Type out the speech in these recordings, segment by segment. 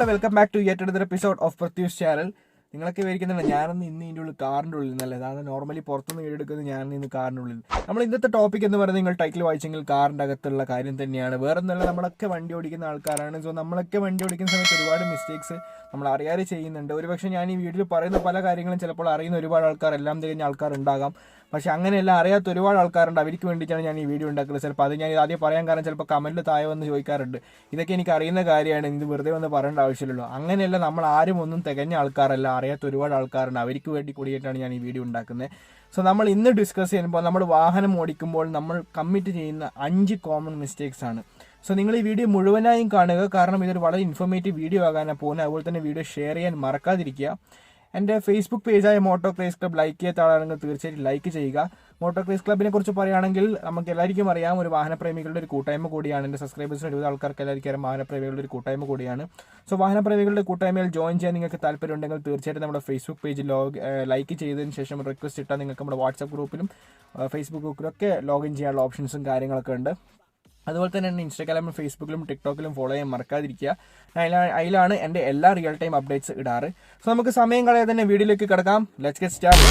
Welcome back to yet another episode of Prathyus channel. നിങ്ങളൊക്കെ വിചാരിക്കുന്നുണ്ട് ഞാനൊന്ന് ഇതിൻ്റെ ഉള്ളിൽ കാറിൻ്റെ ഉള്ളിൽ നിന്നല്ലേ, അതാണ് നോർമലി പുറത്തുനിന്ന് വീഡിയോ എടുക്കുന്നത്. ഞാൻ ഇന്ന് കാറിൻ്റെ ഉള്ളിൽ. നമ്മൾ ഇന്നത്തെ ടോപ്പിക് എന്ന് പറയുന്നത് നിങ്ങൾ ടൈറ്റിൽ വായിച്ചെങ്കിൽ കാറിൻ്റെ അകത്തുള്ള കാര്യം തന്നെയാണ്. വേറെ ഒന്നല്ല, നമ്മളൊക്കെ വണ്ടി ഓടിക്കുന്ന ആൾക്കാരാണ്. സോ നമ്മളൊക്കെ വണ്ടി ഓടിക്കുന്ന സമയത്ത് ഒരുപാട് മിസ്റ്റേക്സ് നമ്മൾ അറിയാതെ ചെയ്യുന്നുണ്ട്. ഒരുപക്ഷെ ഞാൻ ഈ വീഡിയോയിൽ പറയുന്ന പല കാര്യങ്ങളും ചിലപ്പോൾ അറിയുന്ന ഒരുപാട് ആൾക്കാർ, എല്ലാം തികഞ്ഞ ആൾക്കാരുണ്ടാകാം. പക്ഷേ അങ്ങനെയല്ല, അറിയാത്ത ഒരുപാട് ആൾക്കാരുണ്ട്. അവർക്ക് വേണ്ടിയിട്ടാണ് ഞാൻ ഈ വീഡിയോ ഉണ്ടാക്കുന്നത്. ചിലപ്പോൾ അത് ഞാൻ ആദ്യം പറയാൻ കാരണം ചിലപ്പോൾ കമൻറ്റിൽ താഴെ വന്ന് ചോദിക്കാറുണ്ട്, ഇതൊക്കെ എനിക്ക് അറിയുന്ന കാര്യമാണ്, ഇത് വെറുതെ വന്ന് പറയേണ്ട ആവശ്യമില്ലല്ലോ. അങ്ങനെയല്ല, നമ്മൾ ആരും ഒന്നും തികഞ്ഞ ആൾക്കാരല്ല, അറിയാത്ത ഒരുപാട് ആൾക്കാരുണ്ട്. അവർക്ക് വേണ്ടി കൂടിയിട്ടാണ് ഞാൻ ഈ വീഡിയോ ഉണ്ടാക്കുന്നത്. സോ നമ്മൾ ഇന്ന് ഡിസ്കസ് ചെയ്യുമ്പോൾ നമ്മൾ വാഹനം ഓടിക്കുമ്പോൾ നമ്മൾ കമ്മിറ്റ് ചെയ്യുന്ന 5 കോമൺ മിസ്റ്റേക്സ് ആണ്. സോ നിങ്ങൾ ഈ വീഡിയോ മുഴുവനായും കാണുക, കാരണം ഇതൊരു വളരെ ഇൻഫോർമേറ്റീവ് വീഡിയോ ആകാനാണ് പോകുന്നത്. അതുപോലെ തന്നെ വീഡിയോ ഷെയർ ചെയ്യാൻ മറക്കാതിരിക്കുക. എൻ്റെ ഫേസ്ബുക്ക് പേജായ മോട്ടോ ക്രേസ് ക്ലബ് ലൈക്ക് ചെയ്യാത്ത ആളാണെങ്കിൽ തീർച്ചയായിട്ടും ലൈക്ക് ചെയ്യുക. മോട്ടോ ക്രേസ് ക്ലബിനെ കുറിച്ച് പറയുകയാണെങ്കിൽ നമുക്ക് എല്ലാവർക്കും അറിയാം, ഒരു വാഹനപ്രേമികളുടെ ഒരു കൂട്ടായ്മ കൂടിയാണ്. എൻ്റെ സബ്സ്ക്രൈബേഴ്സിന് 20 ആൾക്കാർക്ക് എല്ലാവർക്കും അറിയാം, വാഹനപ്രേമികളുടെ ഒരു കൂട്ടായ്മ കൂടിയാണ്. സോ വാഹനപ്രേമികളുടെ കൂട്ടായ്മയിൽ ജോയിൻ ചെയ്യാൻ നിങ്ങൾക്ക് താല്പര്യമുണ്ടെങ്കിൽ തീർച്ചയായിട്ടും നമ്മുടെ ഫേസ്ബുക്ക് പേജ് ലൈക്ക് ചെയ്തതിന് ശേഷം റിക്വസ്റ്റ് ഇട്ടാൽ നിങ്ങൾക്ക് നമ്മുടെ വാട്സാപ്പ് ഗ്രൂപ്പിലും ഫേസ്ബുക്ക് ഗ്രൂപ്പിലും ഒക്കെ ലോഗിൻ ചെയ്യാനുള്ള ഓപ്ഷൻസും കാര്യങ്ങളൊക്കെ ഉണ്ട്. അതുപോലെ തന്നെ എൻ്റെ ഇൻസ്റ്റാഗ്രാമിലും ഫേസ്ബുക്കിലും ടിക്ടോക്കിലും ഫോളോ ചെയ്യാൻ മറക്കാതിരിക്കുക. അതിലാണ് എൻ്റെ എല്ലാ റിയൽ ടൈം അപ്ഡേറ്റ്സ് ഇടാറ്. സോ നമുക്ക് സമയം കളയാതെ തന്നെ വീഡിയോയിലേക്ക് കിടക്കാം. Let's get start.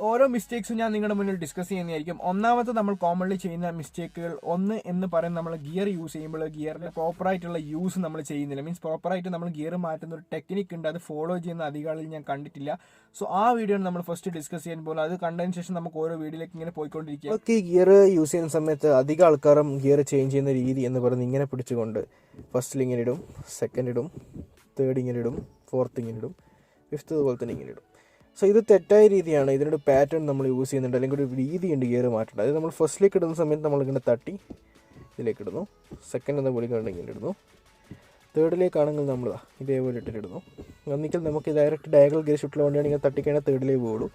ഓരോ മിസ്റ്റേക്സും ഞാൻ നിങ്ങളുടെ മുന്നിൽ ഡിസ്കസ് ചെയ്യുന്നതായിരിക്കും. ഒന്നാമത്തെ നമ്മൾ കോമൺലി ചെയ്യുന്ന മിസ്റ്റേക്കുകൾ എന്ന് പറയുന്നത്, നമ്മൾ ഗിയർ യൂസ് ചെയ്യുമ്പോൾ ഗിയറിന്റെ പ്രോപ്പറായിട്ടുള്ള യൂസ് നമ്മൾ ചെയ്യുന്നില്ല. മീൻസ് പ്രോപ്പറായിട്ട് നമ്മൾ ഗിയർ മാറ്റുന്ന ഒരു ടെക്നിക്ക് ഉണ്ട്, അത് ഫോളോ ചെയ്യുന്ന അധികം ആളിൽ ഞാൻ കണ്ടിട്ടില്ല. സോ ആ വീഡിയോ നമ്മൾ ഫസ്റ്റ് ഡിസ്കസ് ചെയ്യാൻ പോകുന്നത്. അത് കണ്ടതിന് ശേഷം നമുക്ക് ഓരോ വീഡിയോയിലേക്ക് ഇങ്ങനെ പോയിക്കൊണ്ടിരിക്കുക. ഓക്കെ, ഗിയർ യൂസ് ചെയ്യുന്ന സമയത്ത് അധികം ആൾക്കാരും ഗിയർ ചേഞ്ച് ചെയ്യുന്ന രീതി എന്ന് പറയുന്നത് ഇങ്ങനെ പിടിച്ചുകൊണ്ട് ഫസ്റ്റിൽ ഇങ്ങനെ ഇടും, സെക്കൻഡ് ഇടും, തേർഡ് ഇങ്ങനെ ഇടും, ഫോർത്ത് ഇങ്ങനെ ഇടും, ഫിഫ്ത്ത് അതുപോലെ തന്നെ ഇങ്ങനെ ഇടും. സോ ഇത് തെറ്റായ രീതിയാണ്. ഇതിനൊരു പാറ്റേൺ നമ്മൾ യൂസ് ചെയ്യുന്നുണ്ട്, അല്ലെങ്കിൽ ഒരു രീതിയുണ്ട് ഗിയർ മാറ്റേണ്ടത്. അതായത് നമ്മൾ ഫസ്റ്റിലേക്ക് ഇടുന്ന സമയത്ത് നമ്മളിങ്ങനെ തട്ടി ഇതിലേക്ക് ഇടുന്നു, സെക്കൻഡ് എന്ന പോലെ ഇങ്ങനെ ഇടുന്നു, തേർഡിലേക്കാണെങ്കിൽ നമ്മൾ ഇതേപോലെ ഇട്ടിടുന്നു. ഒന്നിക്കൽ നമുക്ക് ഡയറക്റ്റ് ഡയഗണൽ ഗിയർ ഷിഫ്റ്റിൽ വേണ്ടിയാണെങ്കിൽ തട്ടിക്കഴിഞ്ഞാൽ തേർഡിലേക്ക് പോകുള്ളൂ.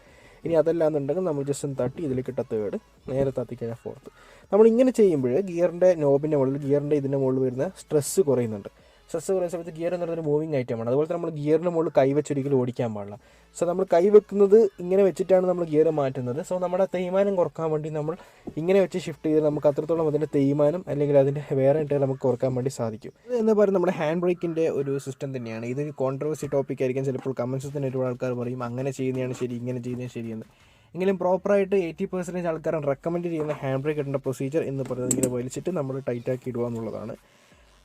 ഇനി അതല്ലാന്നുണ്ടെങ്കിൽ നമ്മൾ ജസ്റ്റ് ഒന്ന് തട്ടി ഇതിലേക്ക് ഇട്ട തേർഡ്, നേരെ തട്ടിക്കഴിഞ്ഞാൽ ഫോർത്ത്. നമ്മളിങ്ങനെ ചെയ്യുമ്പോൾ ഗിയറിൻ്റെ നോബിൻ്റെ മുകളിൽ, ഗിയറിൻ്റെ ഇതിൻ്റെ മുകളിൽ വരുന്ന സ്ട്രെസ്സ് കുറയുന്നുണ്ട്. സ്ട്രെസ് കുറയുന്ന സമയത്ത് ഗിയർ എന്ന് പറയുന്നത് ഒരു മൂവിങ് ഐറ്റമാണ്. അതുപോലെ തന്നെ നമ്മൾ ഗിയറിന് മുകളിൽ കൈവച്ചൊരിക്കലും ഓടിക്കാൻ പാടില്ല. സോ നമ്മൾ കൈവെക്കുന്നത് ഇങ്ങനെ വെച്ചിട്ടാണ് നമ്മൾ ഗിയർ മാറ്റുന്നത്. സോ നമ്മുടെ തേയ്മാനം കുറക്കാൻ വേണ്ടി നമ്മൾ ഇങ്ങനെ വെച്ച് ഷിഫ്റ്റ് ചെയ്ത് നമുക്ക് അത്രത്തോളം അതിൻ്റെ തേയ്മാനം അല്ലെങ്കിൽ അതിൻ്റെ വേറെ ആയിട്ട് നമുക്ക് കുറക്കാൻ വേണ്ടി സാധിക്കും. ഇത് എന്ന് പറയുന്നത് നമ്മുടെ ഹാൻഡ് ബ്രേക്കിൻ്റെ ഒരു സിസ്റ്റം തന്നെയാണ്. ഇത് കോൺട്രവേഴ്സി ടോപ്പിക് ആയിരിക്കും. ചിലപ്പോൾ കമൻസിൽ തന്നെ ഒരുപാട് ആൾക്കാർ പറയും അങ്ങനെ ചെയ്യുന്നതാണ് ശരി, ഇങ്ങനെ ചെയ്യുന്നതാണ് ശരിയെന്ന്. എങ്കിലും പ്രോപ്പറായിട്ട് 80% ആൾക്കാരും റെക്കമെൻഡ് ചെയ്യുന്ന ഹാൻഡ് ബ്രേക്ക് ഇടേണ്ട പ്രൊസീജിയർ എന്ന് പറയുന്നത് ഇങ്ങനെ വലിച്ചിട്ട് നമ്മൾ ടൈറ്റാക്കി ഇടുക എന്നുള്ളതാണ്.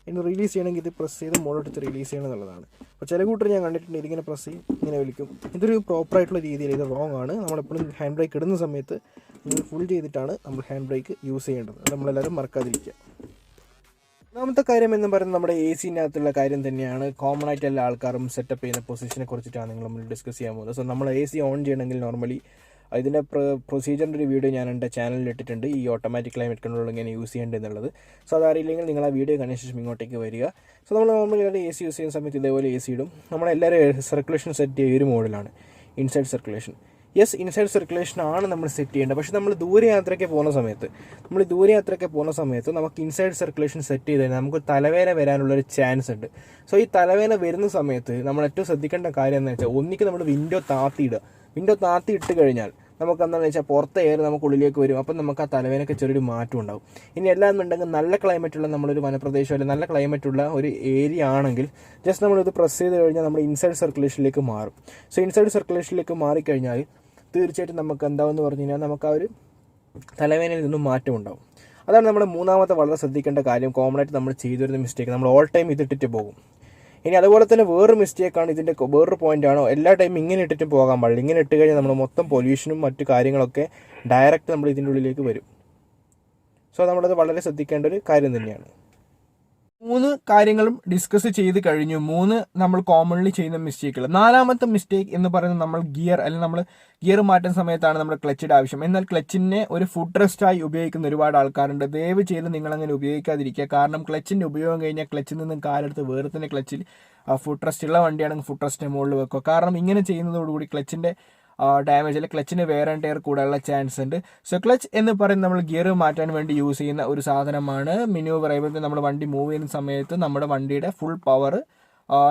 ഇനി റിലീസ് ചെയ്യണമെങ്കിൽ ഇത് പ്രസ് ചെയ്ത് മുകളിട്ട് റിലീസ് ചെയ്യണം എന്നുള്ളതാണ്. അപ്പോൾ ചില കൂട്ടർ ഞാൻ കണ്ടിട്ടുണ്ട് ഇതിങ്ങനെ പ്രസ് ചെയ്യും, ഇങ്ങനെ വലിക്കും. ഇതൊരു പ്രോപ്പറായിട്ടുള്ള രീതിയിൽ ഇത് റോങ് ആണ്. നമ്മളെപ്പോഴും ഹാൻഡ് ബ്രേക്ക് ഇടുന്ന സമയത്ത് നിങ്ങൾ ഫുൾ ചെയ്തിട്ടാണ് നമ്മൾ ഹാൻഡ് ബ്രേക്ക് യൂസ് ചെയ്യേണ്ടത്. അത് നമ്മളെല്ലാവരും മറക്കാതിരിക്കുക. ഒന്നാമത്തെ കാര്യം എന്ന് പറയുന്നത് നമ്മുടെ AC-നകത്തുള്ള കാര്യം തന്നെയാണ്. കോമൺ ആയിട്ട് എല്ലാ ആൾക്കാരും സെറ്റപ്പ് ചെയ്യുന്ന പൊസിഷനെ കുറിച്ചിട്ടാണ് നമ്മൾ ഡിസ്കസ് ചെയ്യാൻ പോകുന്നത്. സോ നമ്മൾ AC ഓൺ ചെയ്യണമെങ്കിൽ നോർമലി ഇതിൻ്റെ പ്രൊസീജിയറിൻ്റെ ഒരു വീഡിയോ ഞാൻ എൻ്റെ ചാനലിൽ ഇട്ടിട്ടുണ്ട്, ഈ ഓട്ടോമാറ്റിക് ക്ലൈമറ്റ് കൺട്രോൾ എങ്ങനെ യൂസ് ചെയ്യേണ്ടതെന്നുള്ളത്. സോ അതറിയില്ലെങ്കിൽ നിങ്ങൾ ആ വീഡിയോ കണ്ട ശേഷം ഇങ്ങോട്ടേക്ക് വരിക. സോ നമ്മൾ നോർമലി AC യൂസ് ചെയ്യുന്ന സമയത്ത് ഇതേപോലെ AC ഇടും. നമ്മളെല്ലാവരും സർക്കുലേഷൻ സെറ്റ് ചെയ്യുന്ന ഒരു മോഡിലാണ്, inside circulation. Yes, inside circulation ആണ് നമ്മൾ സെറ്റ് ചെയ്യേണ്ടത്. പക്ഷേ നമ്മൾ ദൂരയാത്രയ്ക്ക് പോകുന്ന സമയത്ത് നമുക്ക് ഇൻസൈഡ് സർക്കുലേഷൻ സെറ്റ് ചെയ്ത് കഴിഞ്ഞാൽ നമുക്ക് തലവേദന വരാനുള്ളൊരു ചാൻസ് ഉണ്ട്. സോ ഈ തലവേദന വരുന്ന സമയത്ത് നമ്മൾ ഏറ്റവും ശ്രദ്ധിക്കേണ്ട കാര്യം എന്ന് വെച്ചാൽ, ഒന്നിക്ക് നമ്മൾ വിൻഡോ താത്തി ഇട്ട് കഴിഞ്ഞാൽ നമുക്ക് എന്താണെന്ന് വെച്ചാൽ പുറത്തെ എയർ നമുക്ക് ഉള്ളിലേക്ക് വരും. അപ്പം നമുക്ക് ആ തലവേനൊക്കെ ചെറിയൊരു മാറ്റം ഉണ്ടാവും. ഇനി എല്ലാന്നുണ്ടെങ്കിൽ നല്ല ക്ലൈമറ്റുള്ള നമ്മളൊരു വനപ്രദേശം അല്ലെങ്കിൽ നല്ല ക്ലൈമറ്റുള്ള ഒരു ഏരിയ ആണെങ്കിൽ ജസ്റ്റ് നമ്മളിത് പ്രസ് ചെയ്ത് കഴിഞ്ഞാൽ നമ്മൾ ഇൻസൈഡ് സർക്കുലേഷനിലേക്ക് മാറും. സോ ഇൻസൈഡ് സർക്കുലേഷനിലേക്ക് മാറിക്കഴിഞ്ഞാൽ തീർച്ചയായിട്ടും നമുക്ക് എന്താവെന്ന് പറഞ്ഞു കഴിഞ്ഞാൽ നമുക്ക് ആ ഒരു തലവേനയിൽ നിന്നും മാറ്റം ഉണ്ടാവും. അതാണ് നമ്മുടെ മൂന്നാമത്തെ വളരെ ശ്രദ്ധിക്കേണ്ട കാര്യം. കോമൺ ആയിട്ട് നമ്മൾ ചെയ്തു വരുന്ന മിസ്റ്റേക്ക്, നമ്മൾ ഓൾ ടൈം ഇതിട്ടിട്ട് പോകും. ഇനി അതുപോലെ തന്നെ വേറൊരു മിസ്റ്റേക്കാണ്, ഇതിൻ്റെ വേറൊരു പോയിൻ്റാണ്, എല്ലാ ടൈം ഇങ്ങനെ ഇട്ടിട്ട് പോകാൻ പാടില്ല. ഇങ്ങനെ ഇട്ട് കഴിഞ്ഞാൽ നമ്മൾ മൊത്തം പൊല്യൂഷനും മറ്റു കാര്യങ്ങളൊക്കെ ഡയറക്റ്റ് നമ്മൾ ഇതിൻ്റെ ഉള്ളിലേക്ക് വരും. സോ നമ്മളത് വളരെ ശ്രദ്ധിക്കേണ്ട ഒരു കാര്യം തന്നെയാണ്. 3 കാര്യങ്ങളും ഡിസ്കസ് ചെയ്ത് കഴിഞ്ഞു. 3 നമ്മൾ കോമൺലി ചെയ്യുന്ന മിസ്റ്റേക്കുകൾ. 4ാമത്തെ മിസ്റ്റേക്ക് എന്ന് പറയുന്നത് നമ്മൾ നമ്മൾ ഗിയർ മാറ്റുന്ന സമയത്താണ് നമ്മൾ ക്ലച്ചിൻ്റെ ആവശ്യം. എന്നാൽ ക്ലച്ചിനെ ഒരു ഫുഡ് റെസ്റ്റായി ഉപയോഗിക്കുന്ന ഒരുപാട് ആൾക്കാരുണ്ട്. ദയവ് ചെയ്ത് നിങ്ങളങ്ങനെ ഉപയോഗിക്കാതിരിക്കുക. കാരണം ക്ലച്ചിൻ്റെ ഉപയോഗം കഴിഞ്ഞാൽ ക്ലച്ചിൽ നിന്നും കാലെടുത്ത് വേറെ തന്നെ ക്ലച്ചിൽ ഫുഡ് റെസ്റ്റ് ഉള്ള വണ്ടിയാണെങ്കിൽ ഫുഡ് റെസ്റ്റിന് മുകളിൽ വെക്കുക. കാരണം ഇങ്ങനെ ചെയ്യുന്നതോടുകൂടി ക്ലച്ചിൻ്റെ ഡാമേജ് അല്ലെങ്കിൽ ക്ലച്ചിന് വേറെ ടയർ കൂടാനുള്ള ചാൻസ് ഉണ്ട്. സോ ക്ലച്ച് എന്ന് പറയുന്നത് നമ്മൾ ഗിയർ മാറ്റാൻ വേണ്ടി യൂസ് ചെയ്യുന്ന ഒരു സാധനമാണ്. മിനുവറബിൾ, നമ്മൾ വണ്ടി മൂവ് ചെയ്യുന്ന സമയത്ത് നമ്മുടെ വണ്ടിയുടെ ഫുൾ പവർ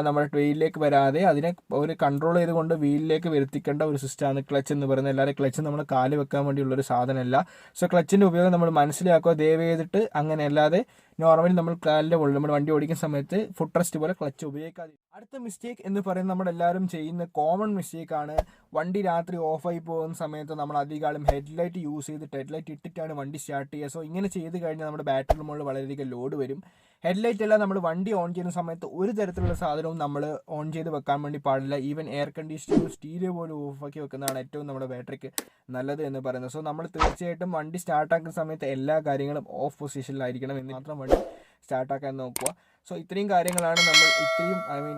നമ്മുടെ വീലിലേക്ക് വരാതെ അതിനെ ഒരു കൺട്രോൾ ചെയ്തുകൊണ്ട് വീലിലേക്ക് വരുത്തിക്കേണ്ട ഒരു സിസ്റ്റമാണ് ക്ലച്ച് എന്ന് പറയുന്നത്. എല്ലാവരും ക്ലച്ച് നമ്മൾ കാല് വെക്കാൻ വേണ്ടിയുള്ളൊരു സാധനമല്ല. സോ ക്ലച്ചിൻ്റെ ഉപയോഗം നമ്മൾ മനസ്സിലാക്കുക. ദയവ് ചെയ്തിട്ട് അങ്ങനെ അല്ലാതെ നോർമലി നമ്മൾ കാലിൻ്റെ മുകളിൽ നമ്മൾ വണ്ടി ഓടിക്കുന്ന സമയത്ത് ഫുട് റെസ്റ്റ് പോലെ ക്ലച്ച് ഉപയോഗിക്കാതെ. അടുത്ത മിസ്റ്റേക്ക് എന്ന് പറയുന്നത് നമ്മളെല്ലാവരും ചെയ്യുന്ന കോമൺ മിസ്റ്റേക്കാണ്. വണ്ടി രാത്രി ഓഫായി പോകുന്ന സമയത്ത് നമ്മൾ അധികം ഹെഡ്ലൈറ്റ് യൂസ് ചെയ്തിട്ട് ഹെഡ്ലൈറ്റ് ഇട്ടിട്ടാണ് വണ്ടി സ്റ്റാർട്ട് ചെയ്യുക. സോ ഇങ്ങനെ ചെയ്ത് കഴിഞ്ഞാൽ നമ്മുടെ ബാറ്ററി മുകളിൽ വളരെയധികം ലോഡ് വരും. ഹെഡ്ലൈറ്റ് എല്ലാം നമ്മൾ വണ്ടി ഓൺ ചെയ്യുന്ന സമയത്ത് ഒരു തരത്തിലുള്ള സാധനവും നമ്മൾ ഓൺ ചെയ്ത് വെക്കാൻ വേണ്ടി പാടില്ല. ഈവൻ എയർ കണ്ടീഷനിങ് സ്റ്റീരിയോ പോലും ഓഫാക്കി വെക്കുന്നതാണ് ഏറ്റവും നമ്മുടെ ബാറ്ററിക്ക് നല്ലത് എന്ന് പറയുന്നത്. സോ നമ്മൾ തീർച്ചയായിട്ടും വണ്ടി സ്റ്റാർട്ടാക്കുന്ന സമയത്ത് എല്ലാ കാര്യങ്ങളും ഓഫ് പൊസിഷനിലായിരിക്കണം എന്ന് മാത്രം വണ്ടി സ്റ്റാർട്ടാക്കാൻ നോക്കുക. സോ ഇത്രയും കാര്യങ്ങളാണ്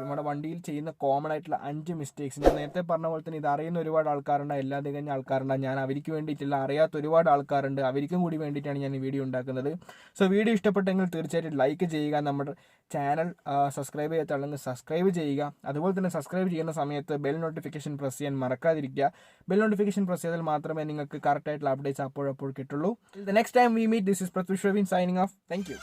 നമ്മുടെ വണ്ടിയിൽ ചെയ്യുന്ന കോമൺ ആയിട്ടുള്ള 5 മിസ്റ്റേക്സ്. ഞാൻ നേരത്തെ പറഞ്ഞ പോലെ തന്നെ ഇത് അറിയുന്ന ഒരുപാട് ആൾക്കാരുണ്ട്, എല്ലാ തികഞ്ഞ ആൾക്കാരുണ്ട്. ഞാൻ അവർക്ക് വേണ്ടിയിട്ടില്ല, അറിയാത്ത ഒരുപാട് ആൾക്കാരുണ്ട്, അവർക്കും കൂടി വേണ്ടിയിട്ടാണ് ഞാൻ ഈ വീഡിയോ ഉണ്ടാക്കുന്നത്. സോ വീഡിയോ ഇഷ്ടപ്പെട്ടെങ്കിൽ തീർച്ചയായിട്ടും ലൈക്ക് ചെയ്യുക, നമ്മുടെ ചാനൽ സബ്സ്ക്രൈബ് ചെയ്യാത്തല്ലെങ്കിൽ സബ്സ്ക്രൈബ് ചെയ്യുക. അതുപോലെ തന്നെ സബ്സ്ക്രൈബ് ചെയ്യുന്ന സമയത്ത് ബെൽ നോട്ടിഫിക്കേഷൻ പ്രസ് ചെയ്യാൻ മറക്കാതിരിക്കുക. ബെൽ നോട്ടിഫിക്കേഷൻ പ്രസ് ചെയ്താൽ മാത്രമേ നിങ്ങൾക്ക് കറക്റ്റായിട്ടുള്ള അപ്ഡേറ്റ്സ് അപ്പോഴപ്പോൾ കിട്ടുള്ളൂ. The next time we meet, this is Pratyush Ravin signing off. Thank you.